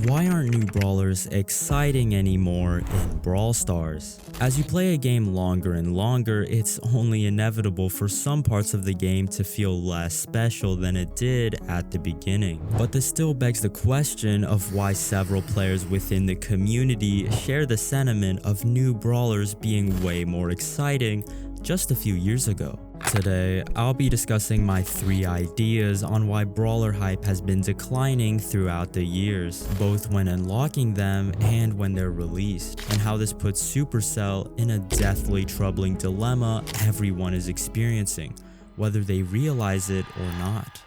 Why aren't new brawlers exciting anymore in Brawl Stars? As you play a game longer and longer, it's only inevitable for some parts of the game to feel less special than it did at the beginning. But this still begs the question of why several players within the community share the sentiment of new brawlers being way more exciting just a few years ago. Today, I'll be discussing my 3 ideas on why brawler hype has been declining throughout the years, both when unlocking them and when they're released, and how this puts Supercell in a deathly troubling dilemma everyone is experiencing, whether they realize it or not.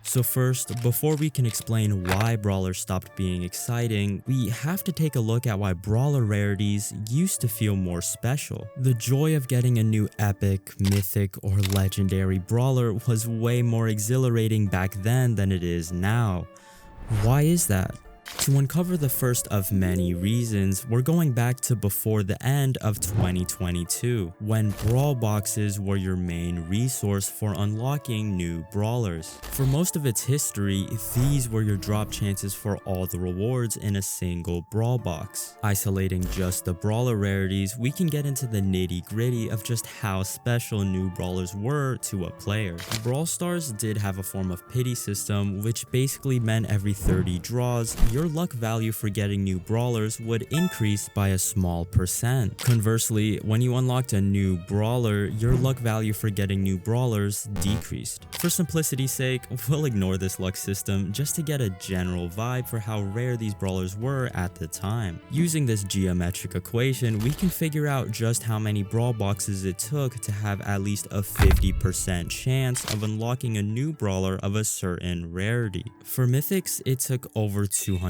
So first, before we can explain why brawlers stopped being exciting, we have to take a look at why brawler rarities used to feel more special. The joy of getting a new epic, mythic, or legendary brawler was way more exhilarating back then than it is now. Why is that? To uncover the first of many reasons, we're going back to before the end of 2022, when brawl boxes were your main resource for unlocking new brawlers. For most of its history, these were your drop chances for all the rewards in a single brawl box. Isolating just the brawler rarities, we can get into the nitty-gritty of just how special new brawlers were to a player. Brawl Stars did have a form of pity system, which basically meant every 30 draws, your luck value for getting new brawlers would increase by a small percent. Conversely, when you unlocked a new brawler, your luck value for getting new brawlers decreased. For simplicity's sake, we'll ignore this luck system just to get a general vibe for how rare these brawlers were at the time. Using this geometric equation, we can figure out just how many brawl boxes it took to have at least a 50% chance of unlocking a new brawler of a certain rarity. For mythics, it took over 250,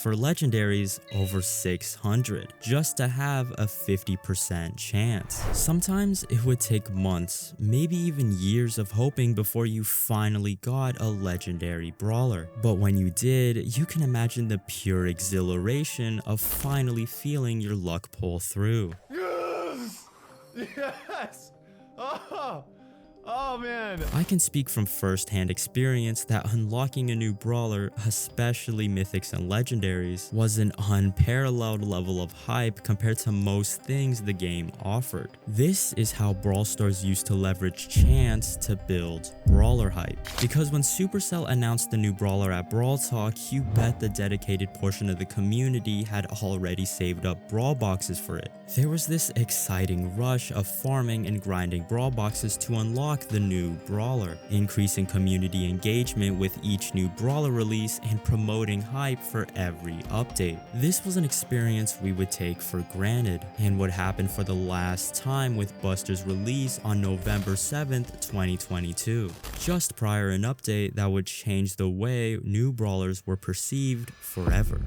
for legendaries over 600, just to have a 50% chance. Sometimes it would take months, maybe even years of hoping before you finally got a legendary brawler. But when you did, you can imagine the pure exhilaration of finally feeling your luck pull through. Yes! Yes! Oh man! I can speak from first-hand experience that unlocking a new brawler, especially mythics and legendaries, was an unparalleled level of hype compared to most things the game offered. This is how Brawl Stars used to leverage chance to build brawler hype. Because when Supercell announced the new brawler at Brawl Talk, you bet the dedicated portion of the community had already saved up brawl boxes for it. There was this exciting rush of farming and grinding brawl boxes to unlock the new brawler, increasing community engagement with each new brawler release and promoting hype for every update. This was an experience we would take for granted and would happen for the last time with Buster's release on November 7th, 2022, just prior an update that would change the way new brawlers were perceived forever.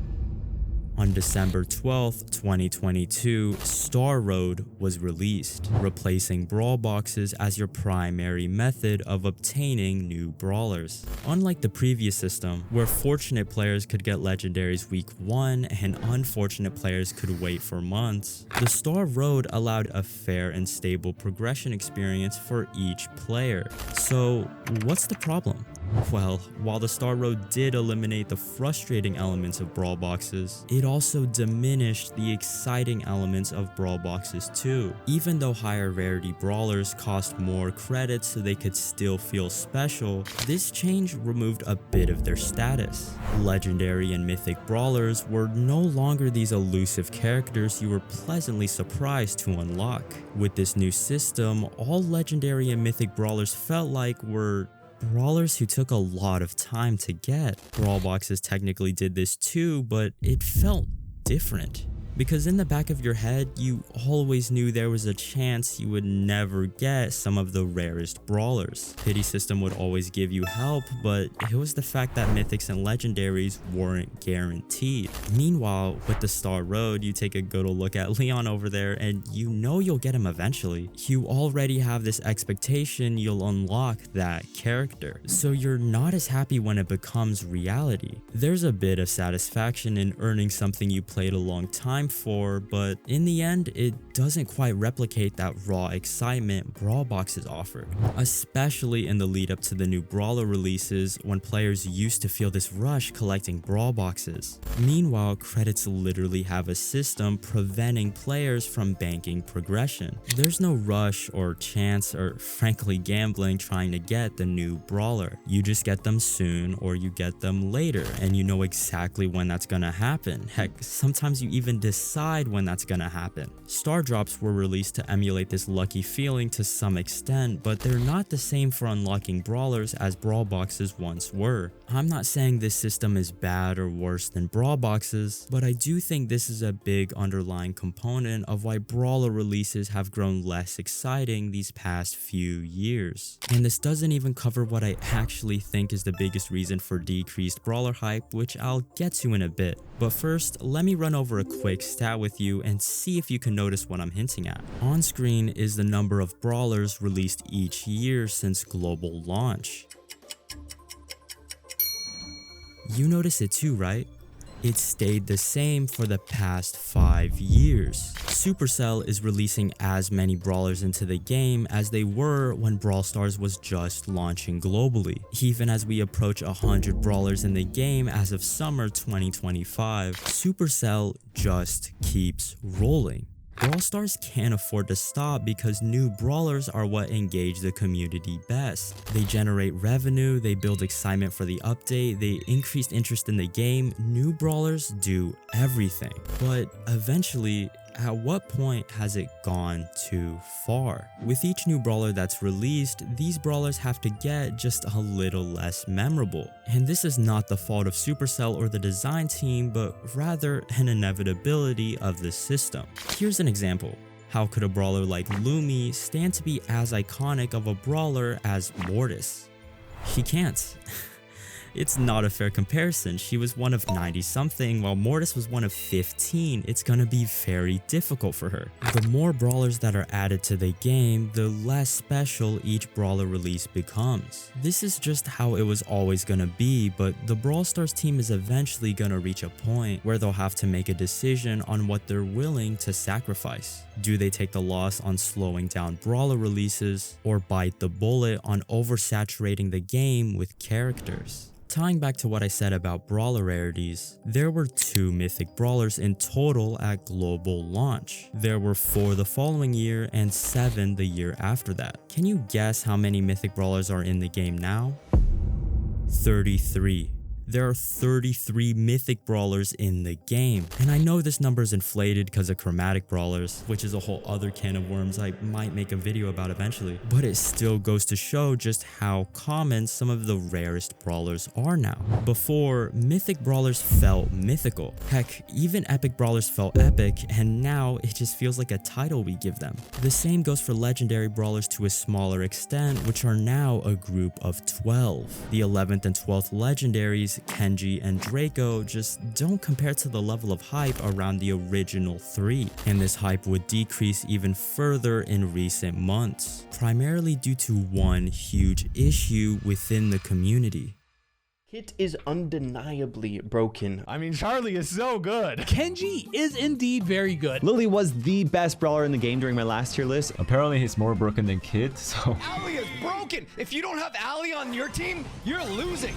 On December 12th, 2022, Star Road was released, replacing brawl boxes as your primary method of obtaining new brawlers. Unlike the previous system, where fortunate players could get legendaries week 1 and unfortunate players could wait for months, the Star Road allowed a fair and stable progression experience for each player. So, what's the problem? Well, while the Star Road did eliminate the frustrating elements of brawl boxes, it also diminished the exciting elements of brawl boxes too. Even though higher rarity brawlers cost more credits so they could still feel special, this change removed a bit of their status. Legendary and mythic brawlers were no longer these elusive characters you were pleasantly surprised to unlock. With this new system, all legendary and mythic brawlers felt like were brawlers who took a lot of time to get. Brawl boxes technically did this too, but it felt different. Because in the back of your head, you always knew there was a chance you would never get some of the rarest brawlers. Pity system would always give you help, but it was the fact that mythics and legendaries weren't guaranteed. Meanwhile, with the Star Road, you take a good old look at Leon over there and you know you'll get him eventually. You already have this expectation you'll unlock that character, so you're not as happy when it becomes reality. There's a bit of satisfaction in earning something you played a long time time for, but in the end, it doesn't quite replicate that raw excitement Brawl Boxes offered, especially in the lead up to the new Brawler releases when players used to feel this rush collecting Brawl Boxes. Meanwhile, credits literally have a system preventing players from banking progression. There's no rush or chance or frankly gambling trying to get the new Brawler. You just get them soon or you get them later, and you know exactly when that's gonna happen. Heck, sometimes you even decide when that's gonna happen. Star drops were released to emulate this lucky feeling to some extent, but they're not the same for unlocking brawlers as Brawl Boxes once were. I'm not saying this system is bad or worse than Brawl Boxes, but I do think this is a big underlying component of why Brawler releases have grown less exciting these past few years. And this doesn't even cover what I actually think is the biggest reason for decreased Brawler hype, which I'll get to in a bit. But first, let me run over a quick stat with you and see if you can notice what I'm hinting at. On screen is the number of brawlers released each year since global launch. You notice it too, right? It stayed the same for the past 5 years. Supercell is releasing as many brawlers into the game as they were when Brawl Stars was just launching globally. Even as we approach 100 brawlers in the game as of summer 2025, Supercell just keeps rolling. Brawl Stars can't afford to stop because new brawlers are what engage the community best. They generate revenue, they build excitement for the update, they increase interest in the game. New brawlers do everything. But eventually, at what point has it gone too far? With each new brawler that's released, these brawlers have to get just a little less memorable. And this is not the fault of Supercell or the design team, but rather an inevitability of the system. Here's an example. How could a brawler like Lumi stand to be as iconic of a brawler as Mortis? She can't. It's not a fair comparison. She was one of 90 something while Mortis was one of 15. It's gonna be very difficult for her. The more brawlers that are added to the game, the less special each brawler release becomes. This is just how it was always gonna be, but the Brawl Stars team is eventually gonna reach a point where they'll have to make a decision on what they're willing to sacrifice. Do they take the loss on slowing down brawler releases, or bite the bullet on oversaturating the game with characters? Tying back to what I said about brawler rarities, there were 2 mythic brawlers in total at global launch. There were 4 the following year and 7 the year after that. Can you guess how many mythic brawlers are in the game now? 33. There are 33 mythic brawlers in the game. And I know this number is inflated because of chromatic brawlers, which is a whole other can of worms I might make a video about eventually. But it still goes to show just how common some of the rarest brawlers are now. Before, mythic brawlers felt mythical. Heck, even epic brawlers felt epic, and now it just feels like a title we give them. The same goes for legendary brawlers to a smaller extent, which are now a group of 12. The 11th and 12th legendaries, Kenji and Draco, just don't compare to the level of hype around the original 3, and this hype would decrease even further in recent months, primarily due to one huge issue within the community. Kit is undeniably broken. I mean, Charlie is so good. Kenji is indeed very good. Lily was the best brawler in the game during my last tier list. Apparently he's more broken than Kid, so... Ali is broken. If you don't have Ali on your team, you're losing.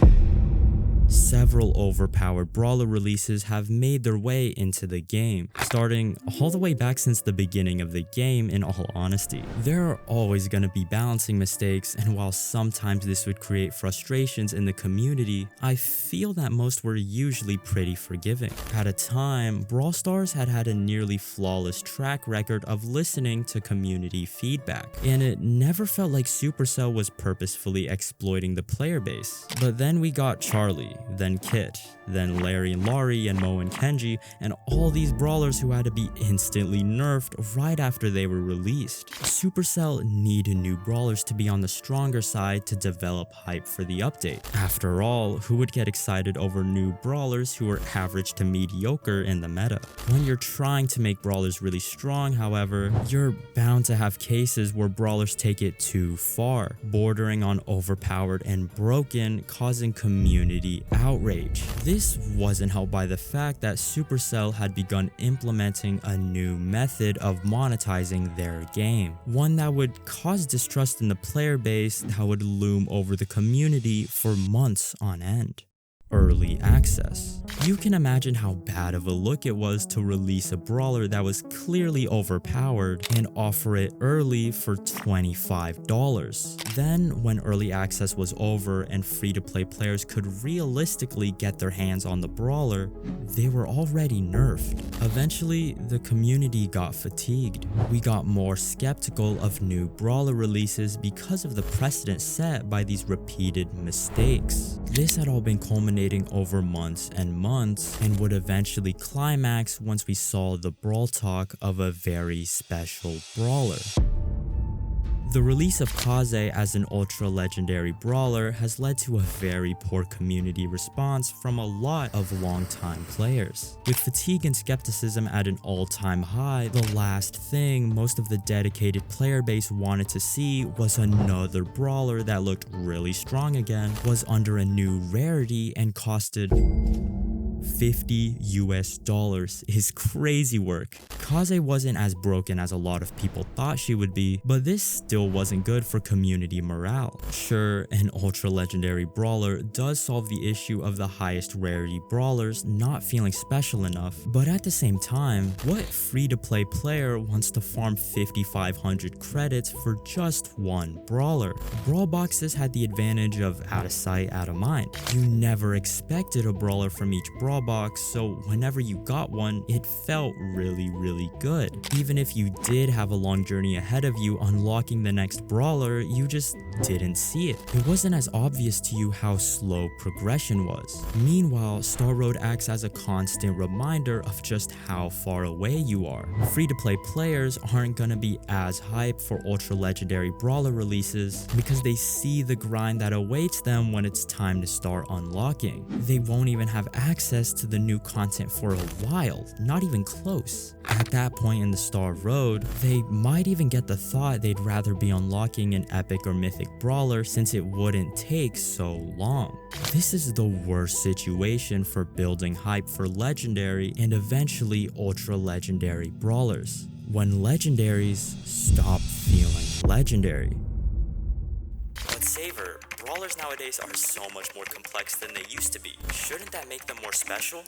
Several overpowered brawler releases have made their way into the game, starting all the way back since the beginning of the game in all honesty. There are always going to be balancing mistakes, and while sometimes this would create frustrations in the community, I feel that most were usually pretty forgiving. At a time, Brawl Stars had a nearly flawless track record of listening to community feedback, and it never felt like Supercell was purposefully exploiting the player base. But then we got Charlie, then Kit, then Larry and Laurie and Mo and Kenji, and all these brawlers who had to be instantly nerfed right after they were released. Supercell needed new brawlers to be on the stronger side to develop hype for the update. After all, who would get excited over new brawlers who are average to mediocre in the meta? When you're trying to make brawlers really strong, however, you're bound to have cases where brawlers take it too far, bordering on overpowered and broken, causing community outrage. This wasn't helped by the fact that Supercell had begun implementing a new method of monetizing their game, one that would cause distrust in the player base that would loom over the community for months on end. Early access. You can imagine how bad of a look it was to release a brawler that was clearly overpowered and offer it early for $25. Then, when early access was over and free-to-play players could realistically get their hands on the brawler, they were already nerfed. Eventually, the community got fatigued. We got more skeptical of new brawler releases because of the precedent set by these repeated mistakes. This had all been culminating over months and months and would eventually climax once we saw the brawl talk of a very special brawler. The release of Kaze as an ultra-legendary brawler has led to a very poor community response from a lot of long-time players. With fatigue and skepticism at an all-time high, the last thing most of the dedicated player base wanted to see was another brawler that looked really strong again, was under a new rarity, and costed $50 is crazy work. Kaze wasn't as broken as a lot of people thought she would be, but this still wasn't good for community morale. Sure, an ultra-legendary brawler does solve the issue of the highest rarity brawlers not feeling special enough, but at the same time, what free-to-play player wants to farm 5,500 credits for just one brawler? Brawl boxes had the advantage of out of sight, out of mind. You never expected a brawler from each brawl box, so whenever you got one, it felt really good. Even if you did have a long journey ahead of you unlocking the next brawler, you just didn't see it. It wasn't as obvious to you how slow progression was. Meanwhile, Star Road acts as a constant reminder of just how far away you are. Free-to-play players aren't gonna be as hyped for ultra-legendary brawler releases because they see the grind that awaits them when it's time to start unlocking. They won't even have access to the new content for a while, not even close. At that point in the Star Road, they might even get the thought they'd rather be unlocking an epic or mythic brawler since it wouldn't take so long. This is the worst situation for building hype for legendary and eventually ultra legendary brawlers, when legendaries stop feeling legendary. But Saver, brawlers nowadays are so much more complex than they used to be. Shouldn't that make them more special?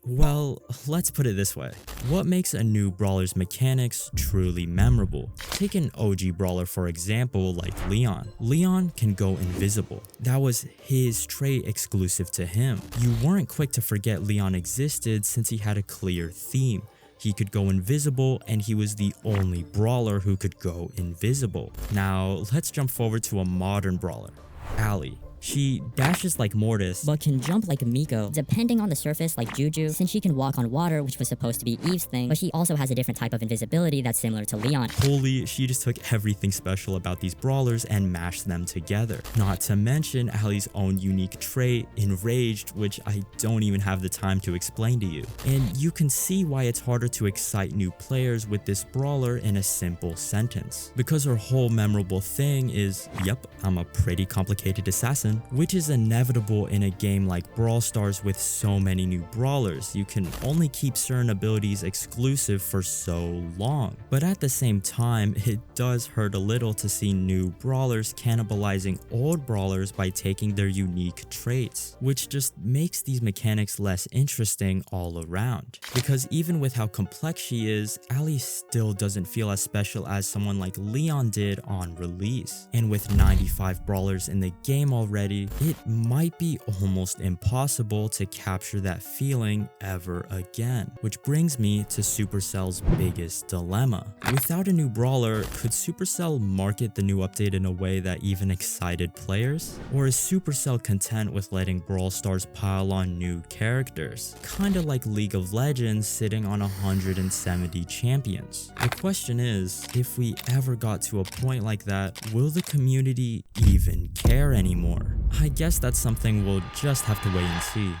Well, let's put it this way. What makes a new brawler's mechanics truly memorable? Take an OG brawler for example like Leon. Leon can go invisible. That was his trait exclusive to him. You weren't quick to forget Leon existed since he had a clear theme. He could go invisible, and he was the only brawler who could go invisible. Now, let's jump forward to a modern brawler, Ali. She dashes like Mortis, but can jump like Miko, depending on the surface like Juju, since she can walk on water, which was supposed to be Eve's thing, but she also has a different type of invisibility that's similar to Leon. Holy, she just took everything special about these brawlers and mashed them together. Not to mention Ali's own unique trait, Enraged, which I don't even have the time to explain to you. And you can see why it's harder to excite new players with this brawler in a simple sentence. Because her whole memorable thing is, yep, I'm a pretty complicated assassin, which is inevitable in a game like Brawl Stars with so many new brawlers. You can only keep certain abilities exclusive for so long. But at the same time, it does hurt a little to see new brawlers cannibalizing old brawlers by taking their unique traits, which just makes these mechanics less interesting all around. Because even with how complex she is, Ali still doesn't feel as special as someone like Leon did on release. And with 95 brawlers in the game already, it might be almost impossible to capture that feeling ever again. Which brings me to Supercell's biggest dilemma. Without a new brawler, could Supercell market the new update in a way that even excited players? Or is Supercell content with letting Brawl Stars pile on new characters? Kinda like League of Legends sitting on 170 champions. The question is, if we ever got to a point like that, will the community even care anymore? I guess that's something we'll just have to wait and see.